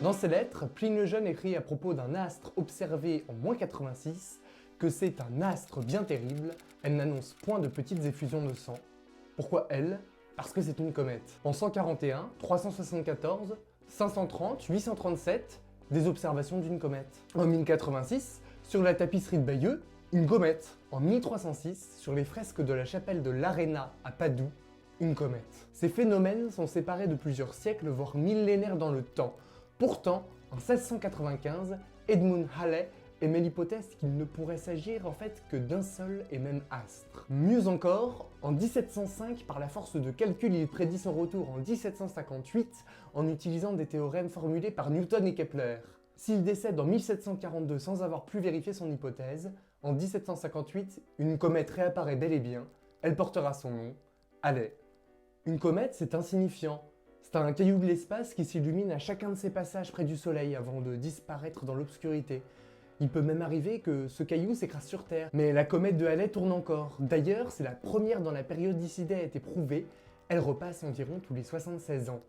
Dans ses lettres, Pline le Jeune écrit à propos d'un astre observé en -86 que c'est un astre bien terrible, elle n'annonce point de petites effusions de sang. Pourquoi elle? Parce que c'est une comète. En 141, 374, 530, 837, des observations d'une comète. En 1086, sur la tapisserie de Bayeux, une comète. En 1306, sur les fresques de la chapelle de l'Arena à Padoue, une comète. Ces phénomènes sont séparés de plusieurs siècles, voire millénaires dans le temps. Pourtant, en 1695, Edmund Halley émet l'hypothèse qu'il ne pourrait s'agir en fait que d'un seul et même astre. Mieux encore, en 1705, par la force de calcul, il prédit son retour en 1758 en utilisant des théorèmes formulés par Newton et Kepler. S'il décède en 1742 sans avoir pu vérifier son hypothèse, en 1758, une comète réapparaît bel et bien, elle portera son nom, Halley. Une comète, c'est insignifiant. C'est un caillou de l'espace qui s'illumine à chacun de ses passages près du Soleil avant de disparaître dans l'obscurité. Il peut même arriver que ce caillou s'écrase sur Terre. Mais la comète de Halley tourne encore. D'ailleurs, c'est la première dont la périodicité a été prouvée. Elle repasse environ tous les 76 ans.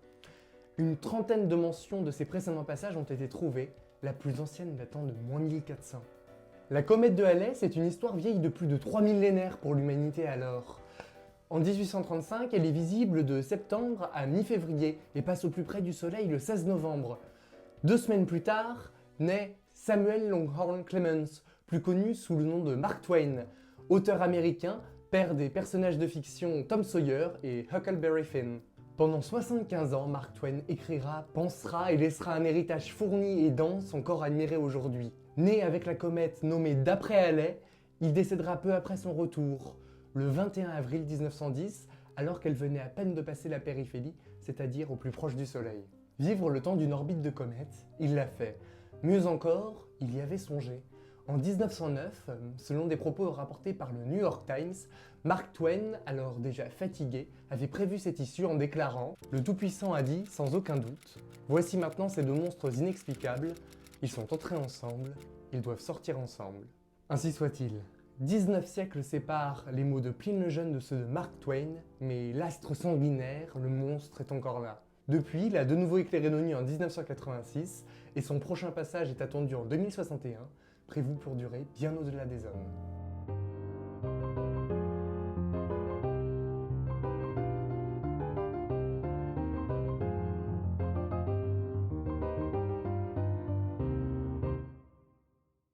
Une trentaine de mentions de ses précédents passages ont été trouvées, la plus ancienne datant de -1400. La comète de Halley, c'est une histoire vieille de plus de 3 millénaires pour l'humanité alors. En 1835, elle est visible de septembre à mi-février et passe au plus près du Soleil le 16 novembre. 2 semaines plus tard, naît Samuel Langhorne Clemens, plus connu sous le nom de Mark Twain, auteur américain, père des personnages de fiction Tom Sawyer et Huckleberry Finn. Pendant 75 ans, Mark Twain écrira, pensera et laissera un héritage fourni et dense encore admiré aujourd'hui. Né avec la comète nommée d'après Halley, il décédera peu après son retour, le 21 avril 1910, alors qu'elle venait à peine de passer la périphérie, c'est-à-dire au plus proche du Soleil. Vivre le temps d'une orbite de comète, il l'a fait. Mieux encore, il y avait songé. En 1909, selon des propos rapportés par le New York Times, Mark Twain, alors déjà fatigué, avait prévu cette issue en déclarant « Le Tout-Puissant a dit, sans aucun doute, voici maintenant ces deux monstres inexplicables, ils sont entrés ensemble, ils doivent sortir ensemble. » Ainsi soit-il. 19 siècles séparent les mots de Pline le Jeune de ceux de Mark Twain, mais l'astre sanguinaire, le monstre, est encore là. Depuis, il a de nouveau éclairé nos nuits en 1986, et son prochain passage est attendu en 2061, prévu pour durer bien au-delà des hommes.